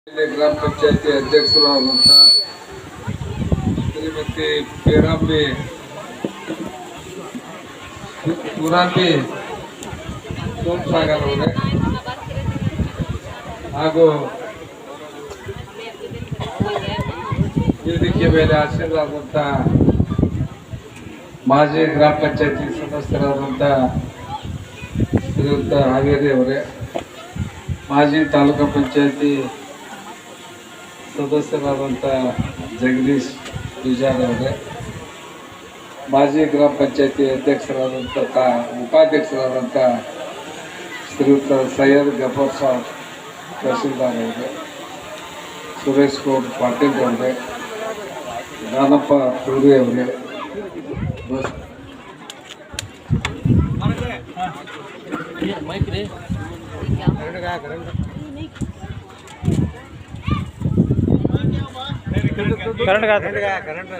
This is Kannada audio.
ಗ್ರಾಮ ಪಂಚಾಯತಿ ಅಧ್ಯಕ್ಷರು ಆದಂಥ ಶ್ರೀಮತಿ ಪೇರಾಂಬಿ ಸೋಮಸಾಗರ್ ಅವರೇ ಹಾಗೂ ವೇದಿಕೆ ಮೇಲೆ ಆಸೀನರಾದಂಥ ಮಾಜಿ ಗ್ರಾಮ ಪಂಚಾಯತಿ ಸದಸ್ಯರಾದಂಥ ಶ್ರೀಯುತ ಹಾವೇರಿ ಅವರೇ, ಮಾಜಿ ತಾಲೂಕು ಪಂಚಾಯತಿ ಸದಸ್ಯರಾದಂಥ ಜಗದೀಶ್ ಪೂಜಾರ್ ಅವರೇ, ಮಾಜಿ ಗ್ರಾಮ ಪಂಚಾಯತಿ ಅಧ್ಯಕ್ಷರಾದಂಥ ಉಪಾಧ್ಯಕ್ಷರಾದಂಥ ಶ್ರೀಯುತ ಸೈಯದ್ ಗಫರ್ ಸಾಬ್ ತಹಸೀಲ್ದಾರ್ ಅವರೇ, ಸುರೇಶ್ ಗೌಡ್ ಪಾಟೀಲ್ ಅವರೇ, ದಾನಪ್ಪ ತುಳಿ ಅವರೇ, ಕರೆಂಟ್